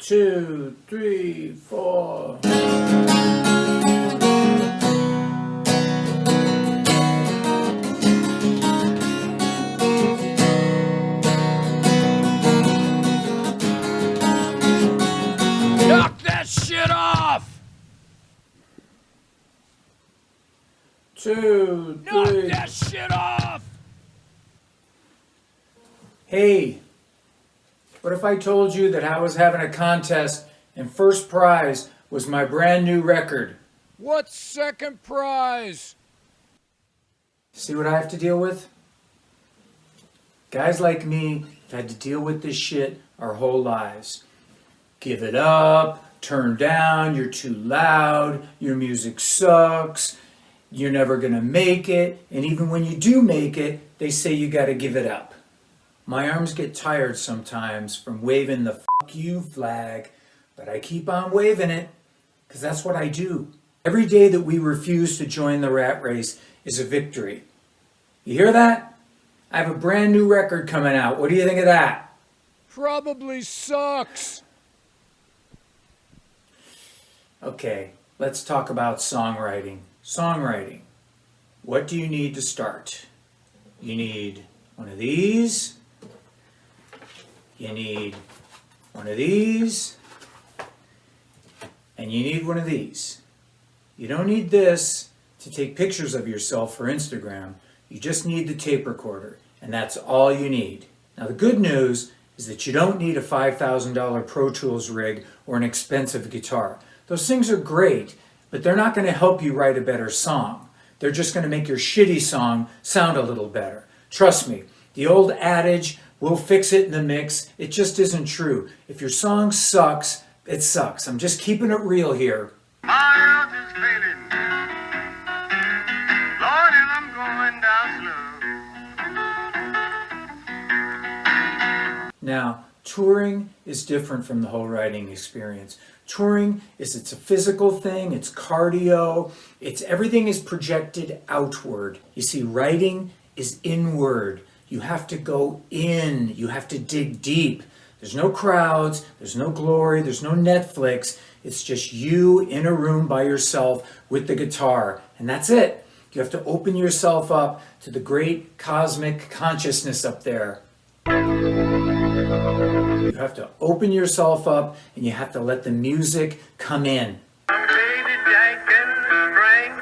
2, 3, 4. Knock that shit off! 2, 3. Knock that shit off! Hey, what if I told you that I was having a contest and first prize was my brand new record? What's second prize? See what I have to deal with? Guys like me have had to deal with this shit our whole lives. Give it up, turn down, you're too loud, your music sucks, you're never gonna make it, and even when you do make it, they say you gotta give it up. My arms get tired sometimes from waving the fuck you flag, but I keep on waving it, because that's what I do. Every day that we refuse to join the rat race is a victory. You hear that? I have a brand new record coming out. What do you think of that? Probably sucks. Okay, let's talk about songwriting. Songwriting. What do you need to start? You need one of these. You need one of these. And you need one of these. You don't need this to take pictures of yourself for Instagram. You just need the tape recorder, and that's all you need. Now the good news is that you don't need a $5,000 Pro Tools rig or an expensive guitar. Those things are great, but they're not going to help you write a better song. They're just going to make your shitty song sound a little better. Trust me, the old adage, we'll fix it in the mix, it just isn't true. If your song sucks, it sucks. I'm just keeping it real here. My health is failing, Lord, and I'm going down slow. Now, touring is different from the whole writing experience. Touring it's a physical thing, it's cardio, everything is projected outward. You see, writing is inward. You have to go in, you have to dig deep. There's no crowds, there's no glory, there's no Netflix. It's just you in a room by yourself with the guitar, and that's it. You have to open yourself up to the great cosmic consciousness up there. You have to open yourself up and you have to let the music come in. I'm Lady Jack in the spring,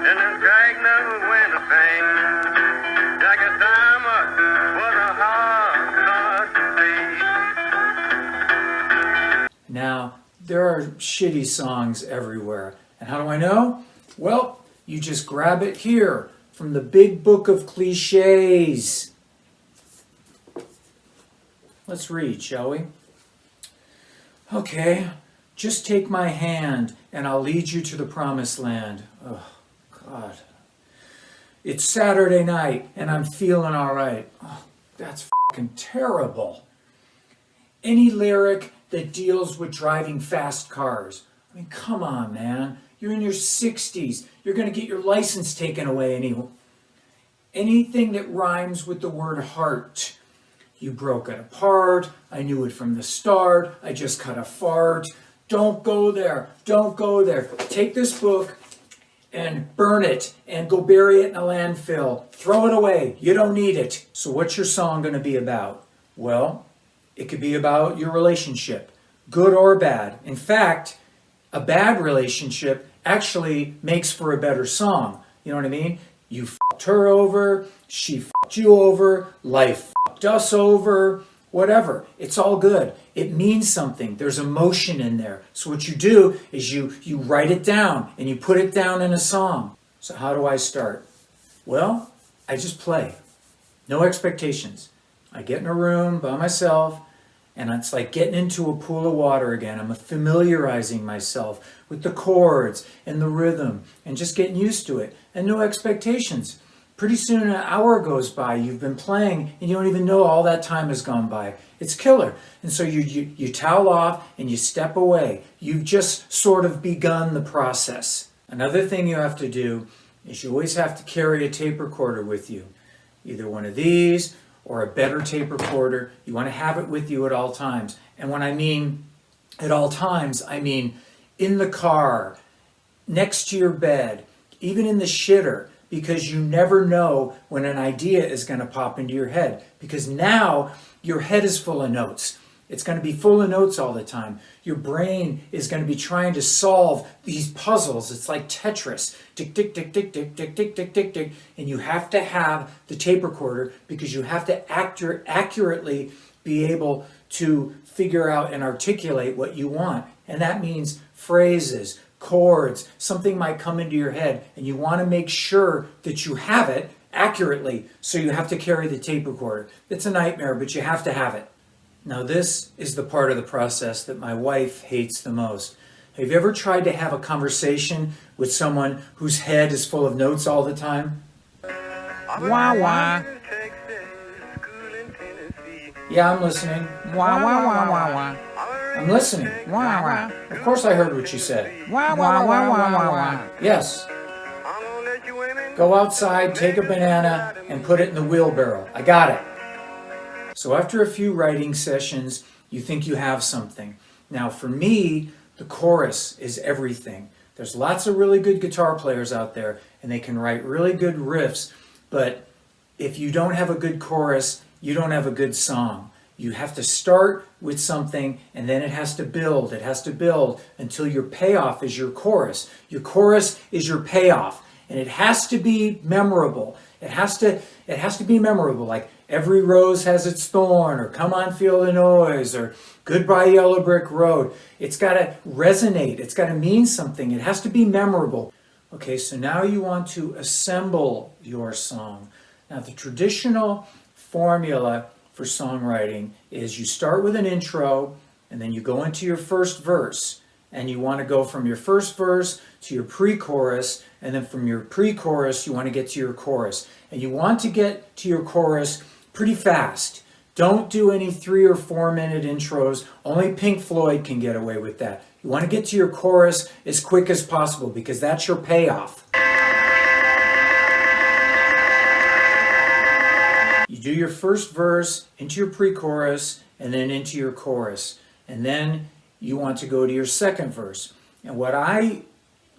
and I'm dragging over winter pain. Jack a diamond, what a hard to see. Now, there are shitty songs everywhere. And how do I know? Well, you just grab it here from the big book of clichés. Let's read, shall we? Okay, just take my hand and I'll lead you to the promised land. Oh, God. It's Saturday night and I'm feeling all right. Oh, that's fucking terrible. Any lyric that deals with driving fast cars. I mean, come on, man. You're in your 60s. You're going to get your license taken away anyway. Anything that rhymes with the word heart. You broke it apart. I knew it from the start. I just cut a fart. Don't go there. Don't go there. Take this book and burn it and go bury it in a landfill. Throw it away. You don't need it. So what's your song going to be about? Well, it could be about your relationship, good or bad. In fact, a bad relationship actually makes for a better song. You know what I mean? You fucked her over, she fucked you over, life fucked us over, whatever. It's all good. It means something. There's emotion in there. So what you do is you write it down and you put it down in a song. So how do I start? Well, I just play. No expectations. I get in a room by myself and it's like getting into a pool of water again. I'm familiarizing myself with the chords and the rhythm and just getting used to it and no expectations. Pretty soon an hour goes by, you've been playing and you don't even know all that time has gone by. It's killer. And so you towel off and you step away. You've just sort of begun the process. Another thing you have to do is you always have to carry a tape recorder with you. Either one of these or a better tape recorder. You want to have it with you at all times. And when I mean at all times, I mean in the car, next to your bed, even in the shitter, because you never know when an idea is going to pop into your head, because now your head is full of notes. It's going to be full of notes all the time. Your brain is going to be trying to solve these puzzles. It's like Tetris. Tick, tick, tick, tick, tick, tick, tick, tick, tick, tick. And you have to have the tape recorder because you have to accurately be able to figure out and articulate what you want. And that means phrases, chords, something might come into your head, and you want to make sure that you have it accurately. So you have to carry the tape recorder. It's a nightmare, but you have to have it. Now this is the part of the process that my wife hates the most. Have you ever tried to have a conversation with someone whose head is full of notes all the time? Wah wah. Yeah, I'm listening. Wah wah wah wah wah. I'm listening. Wah wah. Of course I heard what you said. Wah wah wah wah wah wah. Yes. Go outside, take a banana, and put it in the wheelbarrow. I got it. So after a few writing sessions, you think you have something. Now for me, the chorus is everything. There's lots of really good guitar players out there, and they can write really good riffs, but if you don't have a good chorus, you don't have a good song. You have to start with something, and then it has to build. It has to build until your payoff is your chorus. Your chorus is your payoff, and it has to be memorable. It has to be memorable, like every rose has its thorn, or come on, feel the noise, or goodbye, yellow brick road. It's got to resonate. It's got to mean something. It has to be memorable. Okay, so now you want to assemble your song. Now, the traditional formula for songwriting is you start with an intro, and then you go into your first verse. And you want to go from your first verse to your pre-chorus, and then from your pre-chorus, you want to get to your chorus. And you want to get to your chorus pretty fast. Don't do any 3 or 4 minute intros. Only Pink Floyd can get away with that. You want to get to your chorus as quick as possible because that's your payoff. You do your first verse into your pre-chorus and then into your chorus. And then you want to go to your second verse. And what I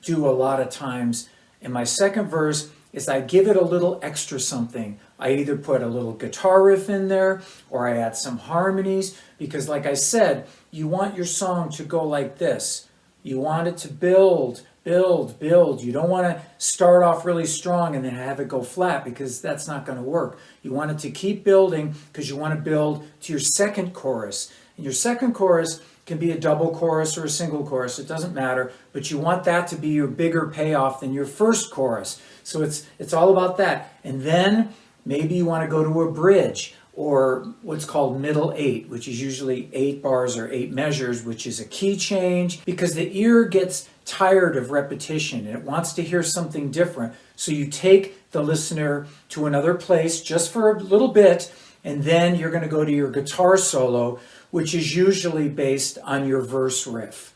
do a lot of times in my second verse is I give it a little extra something. I either put a little guitar riff in there or I add some harmonies because like I said, you want your song to go like this. You want it to build, build, build. You don't want to start off really strong and then have it go flat because that's not going to work. You want it to keep building because you want to build to your second chorus. And your second chorus can be a double chorus or a single chorus, it doesn't matter, but you want that to be your bigger payoff than your first chorus. So it's all about that. And then maybe you want to go to a bridge or what's called middle 8, which is usually 8 bars or 8 measures, which is a key change because the ear gets tired of repetition and it wants to hear something different. So you take the listener to another place just for a little bit, and then you're going to go to your guitar solo, which is usually based on your verse riff.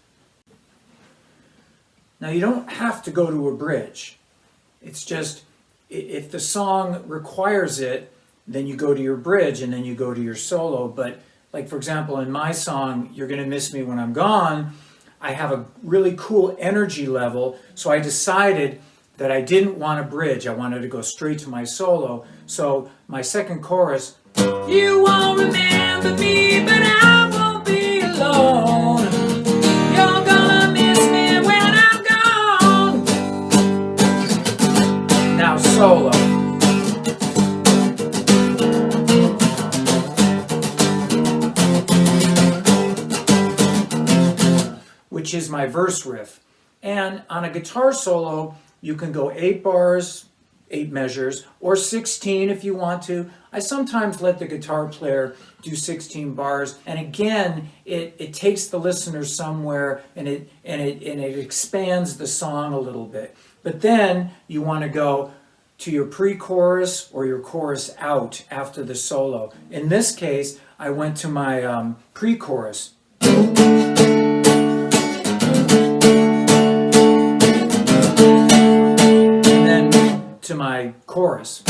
Now you don't have to go to a bridge. It's just, if the song requires it, then you go to your bridge and then you go to your solo. But like for example, in my song, You're Gonna Miss Me When I'm Gone, I have a really cool energy level. So I decided that I didn't want a bridge. I wanted to go straight to my solo. So my second chorus, you won't remember me, but I won't be alone. You're gonna miss me when I'm gone. Now solo. Which is my verse riff. And on a guitar solo, you can go 8 bars, 8 measures, or 16 if you want to. I sometimes let the guitar player do 16 bars, and again, it takes the listener somewhere, and it expands the song a little bit. But then you want to go to your pre-chorus or your chorus out after the solo. In this case, I went to my pre-chorus. To my chorus.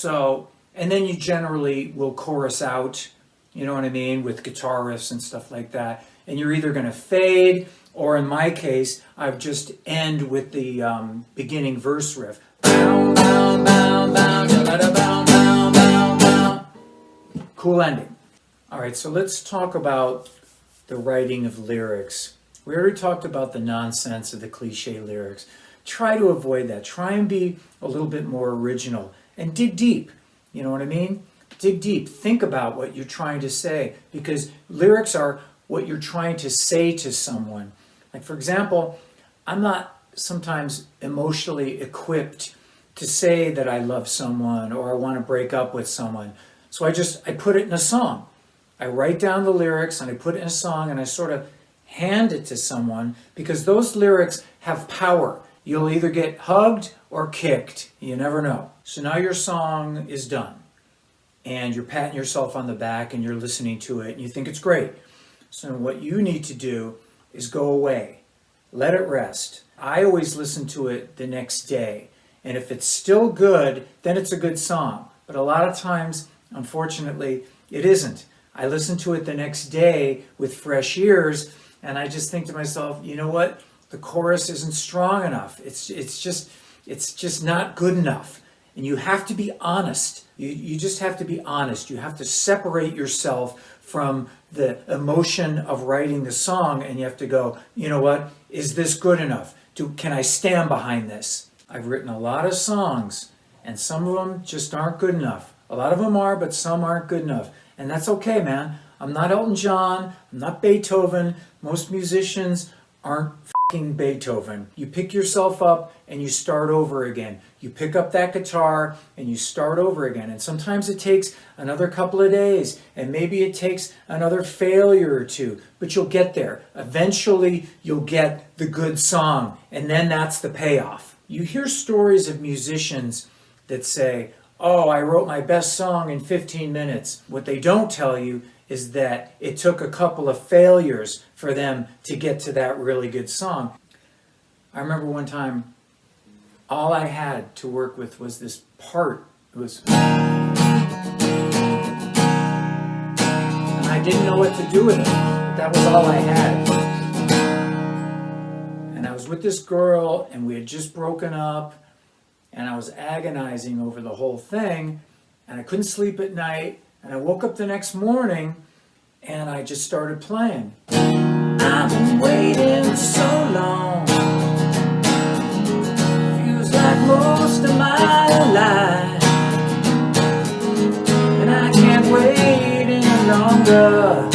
So, and then you generally will chorus out, you know what I mean, with guitar riffs and stuff like that. And you're either going to fade, or in my case, I've just end with the beginning verse riff. Bow, bow, bow, bow, da-da-da, bow, bow, bow, bow. Cool ending. All right, so let's talk about the writing of lyrics. We already talked about the nonsense of the cliche lyrics. Try to avoid that. Try and be a little bit more original and dig deep. You know what I mean? Dig deep. Think about what you're trying to say, because lyrics are what you're trying to say to someone. Like, for example, I'm not sometimes emotionally equipped to say that I love someone or I want to break up with someone. So I put it in a song. I write down the lyrics and I put it in a song and I sort of hand it to someone, because those lyrics have power. You'll either get hugged or kicked. You never know. So now your song is done and you're patting yourself on the back and you're listening to it and you think it's great. So what you need to do is go away. Let it rest. I always listen to it the next day. And if it's still good, then it's a good song. But a lot of times, unfortunately, it isn't. I listen to it the next day with fresh ears and I just think to myself, you know what? The chorus isn't strong enough. It's just not good enough. And you have to be honest. You just have to be honest. You have to separate yourself from the emotion of writing the song, and you have to go, you know what? Is this good enough? Can I stand behind this? I've written a lot of songs, and some of them just aren't good enough. A lot of them are, but some aren't good enough. And that's okay, man. I'm not Elton John. I'm not Beethoven. Most musicians aren't fucking Beethoven. You pick yourself up and you start over again. You pick up that guitar and you start over again. And sometimes it takes another couple of days, and maybe it takes another failure or two, but you'll get there. Eventually, you'll get the good song, and then that's the payoff. You hear stories of musicians that say, oh, I wrote my best song in 15 minutes. What they don't tell you is that it took a couple of failures for them to get to that really good song. I remember one time, all I had to work with was this part. It was... And I didn't know what to do with it. That was all I had. And I was with this girl, and we had just broken up, and I was agonizing over the whole thing, and I couldn't sleep at night, and I woke up the next morning, and I just started playing. I've been waiting so long, feels like most of my life, and I can't wait any longer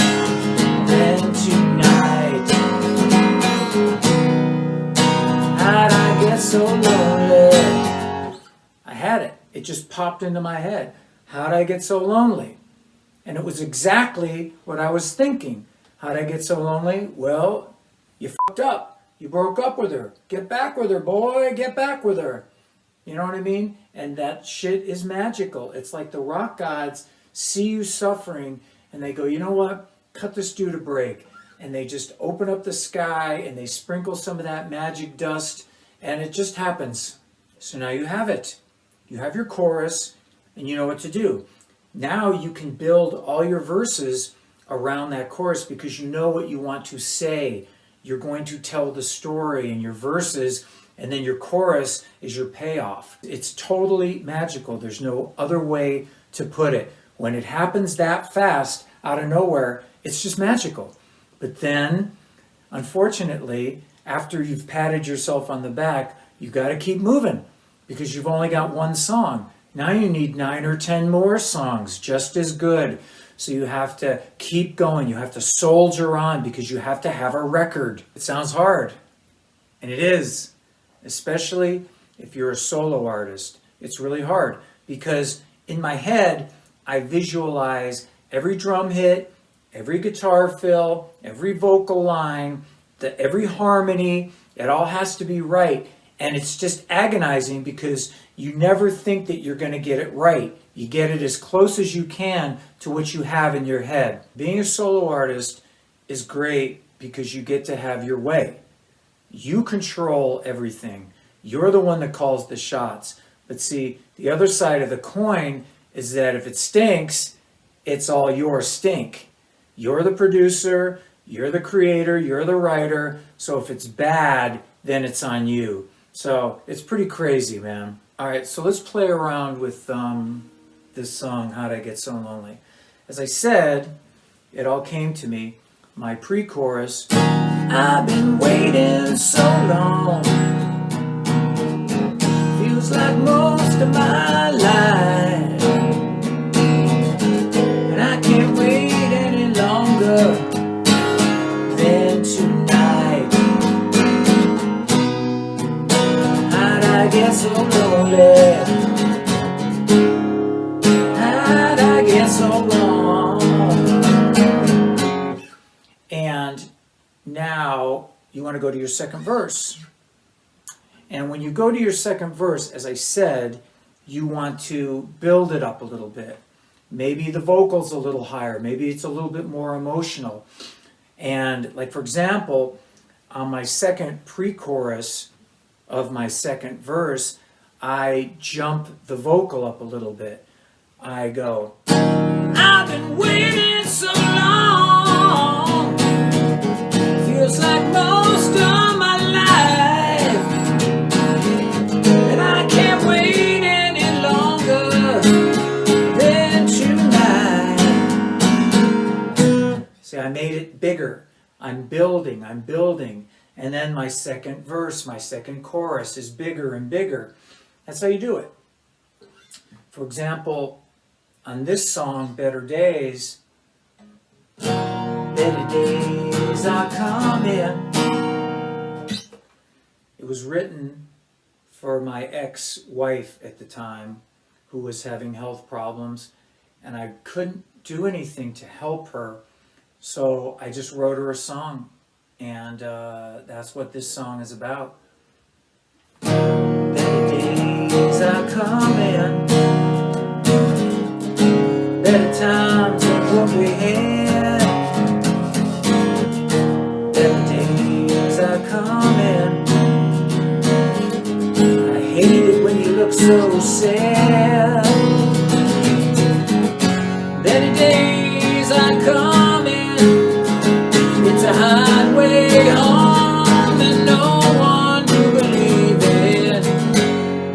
than tonight. How'd I get so lonely? I had it. It just popped into my head. How'd I get so lonely? And it was exactly what I was thinking. How'd I get so lonely? Well, you fucked up. You broke up with her. Get back with her, boy. Get back with her. You know what I mean? And that shit is magical. It's like the rock gods see you suffering and they go, you know what? Cut this dude a break. And they just open up the sky and they sprinkle some of that magic dust and it just happens. So now you have it. You have your chorus and you know what to do. Now you can build all your verses around that chorus because you know what you want to say. You're going to tell the story in your verses, and then your chorus is your payoff. It's totally magical. There's no other way to put it. When it happens that fast, out of nowhere, it's just magical. But then, unfortunately, after you've patted yourself on the back, you've got to keep moving because you've only got one song. Now you need 9 or 10 more songs, just as good. So you have to keep going. You have to soldier on because you have to have a record. It sounds hard, and it is, especially if you're a solo artist. It's really hard because in my head, I visualize every drum hit, every guitar fill, every vocal line, every harmony. It all has to be right. And it's just agonizing because you never think that you're going to get it right. You get it as close as you can to what you have in your head. Being a solo artist is great because you get to have your way. You control everything. You're the one that calls the shots. But see, the other side of the coin is that if it stinks, it's all your stink. You're the producer, you're the creator, you're the writer. So if it's bad, then it's on you. So it's pretty crazy, man. All right, so let's play around with this song, How'd I Get So Lonely? As I said, it all came to me. My pre-chorus, I've been waiting so long. Feels like most of my life. And I can't wait any longer than tonight. How'd I get so lonely? How'd I get so long? And now you want to go to your second verse. And when you go to your second verse, as I said, you want to build it up a little bit. Maybe the vocal's a little higher. Maybe it's a little bit more emotional. And like, for example, on my second pre-chorus of my second verse, I jump the vocal up a little bit. I go, I've been waiting so long. Feels like most of my life. And I can't wait any longer than tonight. See, I made it bigger. I'm building. And then my second verse, my second chorus is bigger and bigger. That's how you do it. For example, on this song, Better Days, better days are coming. It was written for my ex-wife at the time, who was having health problems, and I couldn't do anything to help her, so I just wrote her a song, and that's what this song is about. Better days are coming, better times than what we had. Better days are coming. I hate it when you look so sad. Better days are coming. It's a highway home and no one to believe in.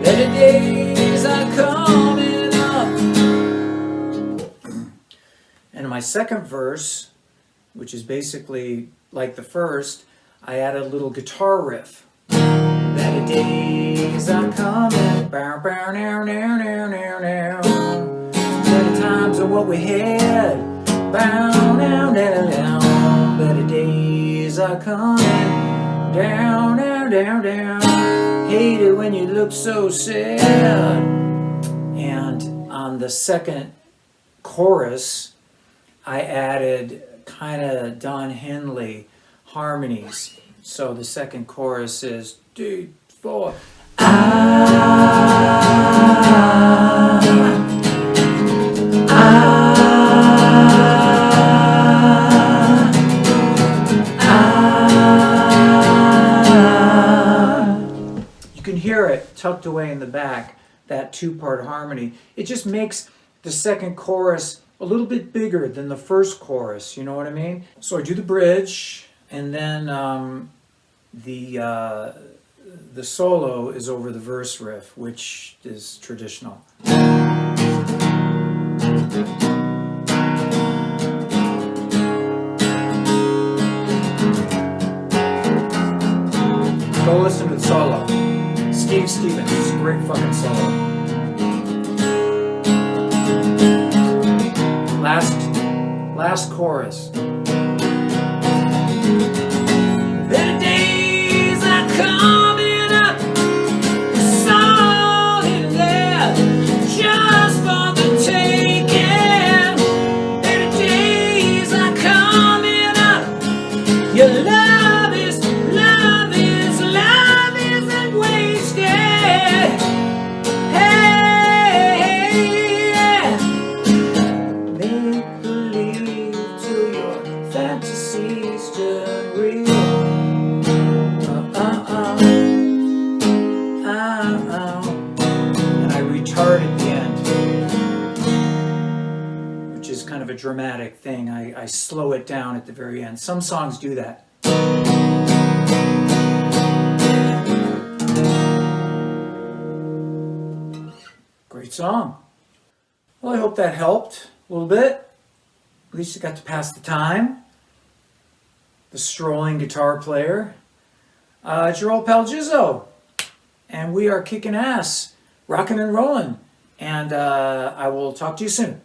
Better days are coming up. And in my second verse, which is basically like the first, I added a little guitar riff. Better days are coming. Bow, bow, now, now, now, now, now. Better times than what we had. Bow, now, now, now. Better days are coming. Down, down, down, down. Hate it when you look so sad. And on the second chorus, I added kind of Don Henley harmonies. So the second chorus is 2, 4. You can hear it tucked away in the back, that 2-part harmony. It just makes the second chorus a little bit bigger than the first chorus, you know what I mean? So I do the bridge, and then the solo is over the verse riff, which is traditional. Go listen to the solo. Steve Stevens, it's a great fucking solo. Last chorus. Better days are coming up. It's all in there, just for the taking. Better days are coming up. Your love isn't wasted. Hey, make believe till your hard at the end, which is kind of a dramatic thing. I slow it down at the very end. Some songs do that. Great song. Well, I hope that helped a little bit. At least you got to pass the time. The strolling guitar player. It's your old pal Jizzo. And we are kicking ass, rocking and rolling. And I will talk to you soon.